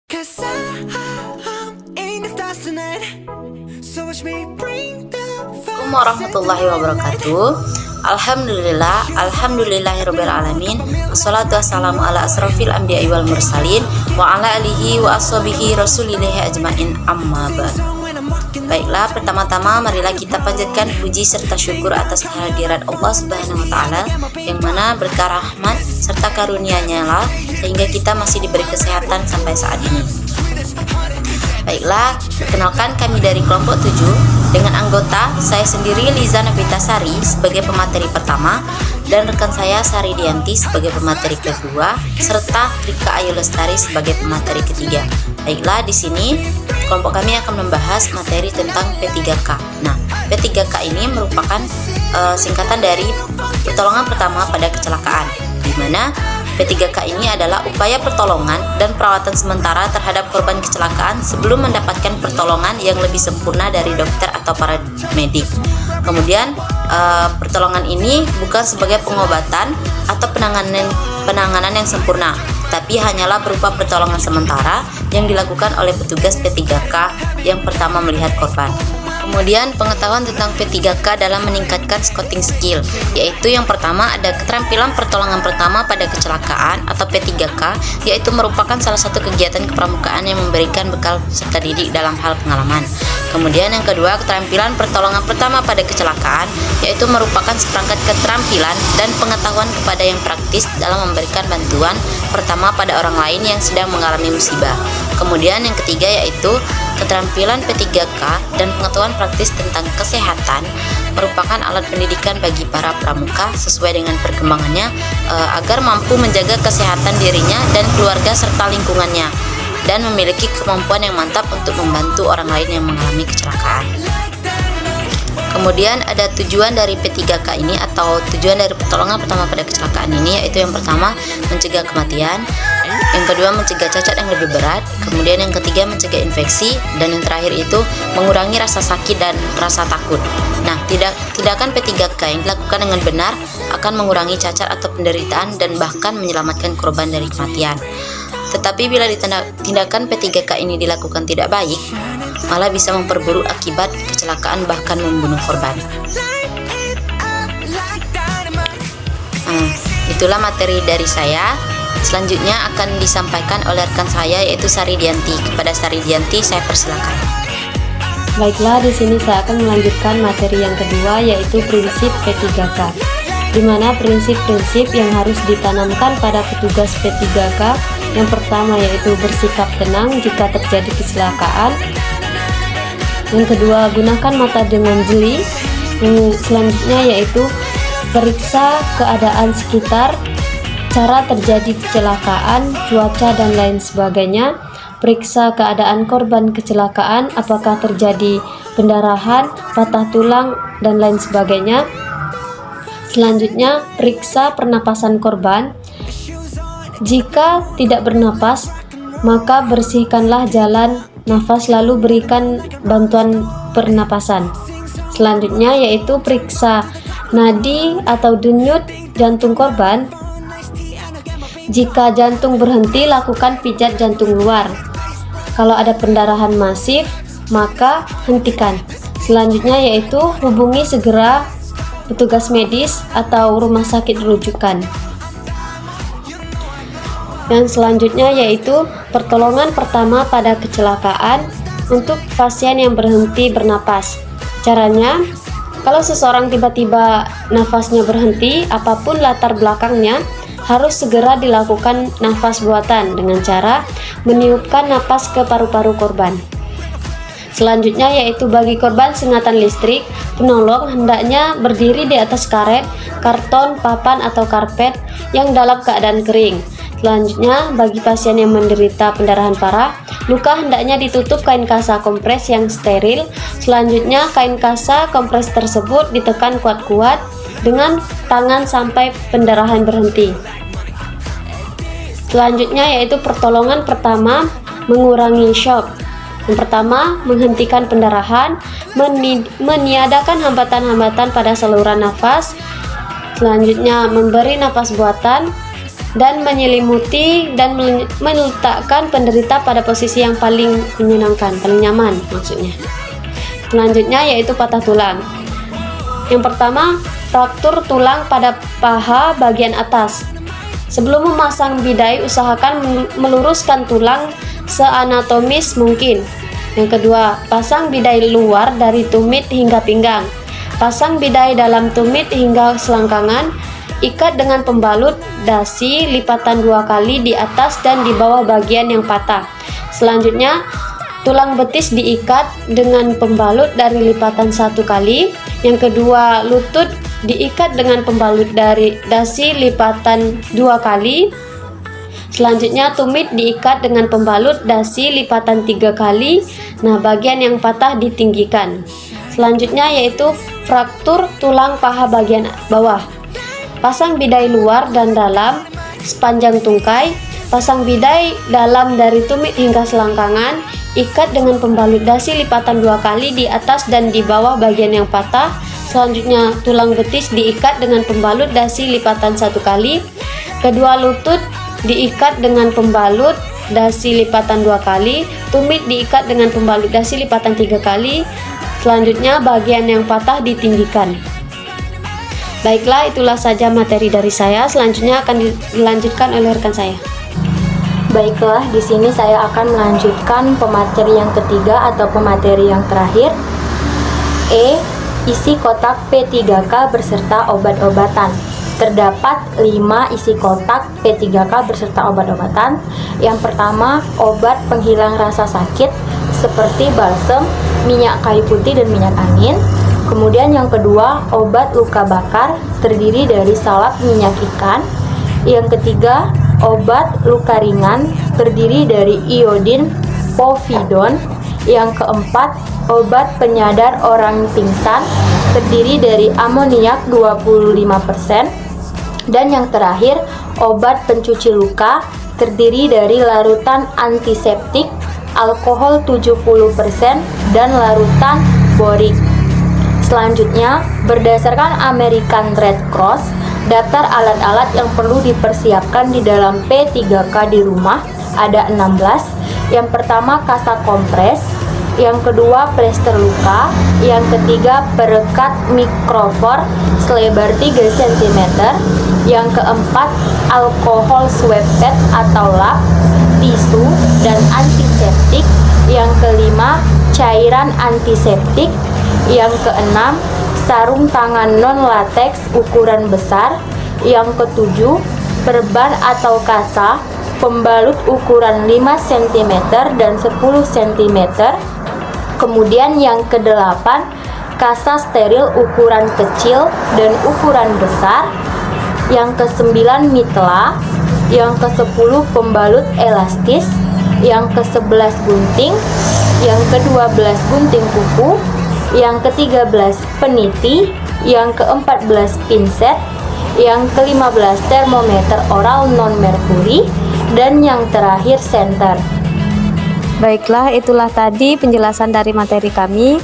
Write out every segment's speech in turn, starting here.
Assalamualaikum warahmatullahi wabarakatuh. Alhamdulillahirabbil alamin. Wassalatu wassalamu ala asrofil anbiya'i wal mursalin wa ala alihi wa ashabihi rasulillahi ajmain, amma ba'd. Baiklah, pertama-tama marilah kita panjatkan puji serta syukur atas kehadiran Allah Subhanahu wa taala yang mana berkah rahmat serta karunia-Nya lah sehingga kita masih diberi kesehatan sampai saat ini. Baiklah, perkenalkan kami dari kelompok 7 dengan anggota saya sendiri Liza Nafitasari sebagai pemateri pertama dan rekan saya Sari Dianti sebagai pemateri kedua serta Rika Ayu Lestari sebagai pemateri ketiga. Baiklah, di sini kelompok kami akan membahas materi tentang P3K. Nah, P3K ini merupakan singkatan dari pertolongan pertama pada kecelakaan, di mana P3K ini adalah upaya pertolongan dan perawatan sementara terhadap korban kecelakaan sebelum mendapatkan pertolongan yang lebih sempurna dari dokter atau para medik. Kemudian pertolongan ini bukan sebagai pengobatan atau penanganan yang sempurna, tapi hanyalah berupa pertolongan sementara yang dilakukan oleh petugas P3K yang pertama melihat korban. Kemudian pengetahuan tentang P3K dalam meningkatkan scouting skill, yaitu yang pertama ada keterampilan pertolongan pertama pada kecelakaan atau P3K, yaitu merupakan salah satu kegiatan kepramukaan yang memberikan bekal serta didik dalam hal pengalaman. Kemudian yang kedua, keterampilan pertolongan pertama pada kecelakaan, yaitu merupakan seperangkat keterampilan dan pengetahuan kepada yang praktis dalam memberikan bantuan pertama pada orang lain yang sedang mengalami musibah. Kemudian yang ketiga yaitu keterampilan P3K dan pengetahuan praktis tentang kesehatan merupakan alat pendidikan bagi para pramuka sesuai dengan perkembangannya agar mampu menjaga kesehatan dirinya dan keluarga serta lingkungannya dan memiliki kemampuan yang mantap untuk membantu orang lain yang mengalami kecelakaan. Kemudian ada tujuan dari P3K ini atau tujuan dari pertolongan pertama pada kecelakaan ini, yaitu yang pertama mencegah kematian, yang kedua mencegah cacat yang lebih berat, kemudian yang ketiga mencegah infeksi, dan yang terakhir itu mengurangi rasa sakit dan rasa takut. Nah, tindakan P3K yang dilakukan dengan benar akan mengurangi cacat atau penderitaan dan bahkan menyelamatkan korban dari kematian. Tetapi bila tindakan P3K ini dilakukan tidak baik, malah bisa memperburuk akibat kecelakaan bahkan membunuh korban. Itulah materi dari saya. Selanjutnya akan disampaikan oleh rekan saya yaitu Sari Dianti. Kepada Sari Dianti saya persilakan. Baiklah, di sini saya akan melanjutkan materi yang kedua yaitu prinsip P3K, di mana prinsip-prinsip yang harus ditanamkan pada petugas P3K yang pertama yaitu bersikap tenang jika terjadi kecelakaan. Yang kedua, gunakan mata dengan jeli. Yang selanjutnya yaitu periksa keadaan sekitar, cara terjadi kecelakaan, cuaca dan lain sebagainya. Periksa keadaan korban kecelakaan, apakah terjadi pendarahan, patah tulang dan lain sebagainya. Selanjutnya, periksa pernapasan korban. Jika tidak bernapas, maka bersihkanlah jalan nafas lalu berikan bantuan pernapasan. Selanjutnya yaitu periksa nadi atau denyut jantung korban. Jika jantung berhenti, lakukan pijat jantung luar. Kalau ada pendarahan masif, maka hentikan. Selanjutnya yaitu hubungi segera petugas medis atau rumah sakit rujukan. Yang selanjutnya yaitu pertolongan pertama pada kecelakaan untuk pasien yang berhenti bernapas. Caranya, kalau seseorang tiba-tiba nafasnya berhenti, apapun latar belakangnya, harus segera dilakukan nafas buatan dengan cara meniupkan napas ke paru-paru korban. Selanjutnya yaitu bagi korban sengatan listrik, penolong hendaknya berdiri di atas karet, karton, papan atau karpet yang dalam keadaan kering. Selanjutnya, bagi pasien yang menderita pendarahan parah, luka hendaknya ditutup kain kasa kompres yang steril. Selanjutnya, kain kasa kompres tersebut ditekan kuat-kuat dengan tangan sampai pendarahan berhenti. Selanjutnya yaitu pertolongan pertama, mengurangi shock. Yang pertama, menghentikan pendarahan, meniadakan hambatan-hambatan pada saluran nafas. Selanjutnya, memberi nafas buatan. dan menyelimuti dan meletakkan penderita pada posisi yang paling menyenangkan, paling nyaman maksudnya. Selanjutnya yaitu patah tulang. Yang pertama, fraktur tulang pada paha bagian atas. Sebelum memasang bidai, usahakan meluruskan tulang seanatomis mungkin. Yang kedua, pasang bidai luar dari tumit hingga pinggang. Pasang bidai dalam tumit hingga selangkangan. Ikat dengan pembalut dasi lipatan 2 kali di atas dan di bawah bagian yang patah. Selanjutnya, tulang betis diikat dengan pembalut dari lipatan 1 kali. Yang kedua, lutut diikat dengan pembalut dari dasi lipatan 2 kali. Selanjutnya, tumit diikat dengan pembalut dasi lipatan 3 kali. Nah, bagian yang patah ditinggikan. Selanjutnya yaitu fraktur tulang paha bagian bawah. Pasang bidai luar dan dalam sepanjang tungkai. Pasang bidai dalam dari tumit hingga selangkangan. Ikat dengan pembalut dasi lipatan 2 kali di atas dan di bawah bagian yang patah. Selanjutnya, tulang betis diikat dengan pembalut dasi lipatan 1 kali. Kedua lutut diikat dengan pembalut dasi lipatan 2 kali. Tumit diikat dengan pembalut dasi lipatan 3 kali. Selanjutnya, bagian yang patah ditinggikan. Baiklah, itulah saja materi dari saya. Selanjutnya akan dilanjutkan oleh rekan saya. Baiklah, di sini saya akan melanjutkan pemateri yang ketiga atau pemateri yang terakhir. Isi kotak P3K beserta obat-obatan. Terdapat 5 isi kotak P3K beserta obat-obatan. Yang pertama, obat penghilang rasa sakit seperti balsem, minyak kayu putih, dan minyak angin. Kemudian yang kedua, obat luka bakar terdiri dari salep minyak ikan. Yang ketiga, obat luka ringan terdiri dari iodin povidon. Yang keempat, obat penyadar orang pingsan terdiri dari amoniak 25%. Dan yang terakhir, obat pencuci luka terdiri dari larutan antiseptik, alkohol 70%, dan larutan borik. Selanjutnya, berdasarkan American Red Cross, daftar alat-alat yang perlu dipersiapkan di dalam P3K di rumah ada 16. Yang pertama, kasa kompres. Yang kedua, plester luka. Yang ketiga, perekat mikrofor selebar 3 cm. Yang keempat, alkohol swab pad atau lap, tisu, dan antiseptik. Yang kelima, cairan antiseptik. Yang keenam, sarung tangan non-latex ukuran besar. Yang ketujuh, perban atau kasa, pembalut ukuran 5 cm dan 10 cm. Kemudian yang kedelapan, kasa steril ukuran kecil dan ukuran besar. Yang ke-9, mitla. Yang ke-10, pembalut elastis. Yang ke-11, gunting. Yang ke-12, gunting kuku. Yang ke-13, peniti. Yang ke-14, pinset. Yang ke-15, termometer oral non-merkuri. Dan yang terakhir, senter. Baiklah, itulah tadi penjelasan dari materi kami.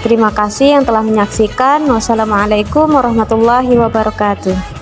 Terima kasih yang telah menyaksikan. Wassalamualaikum warahmatullahi wabarakatuh.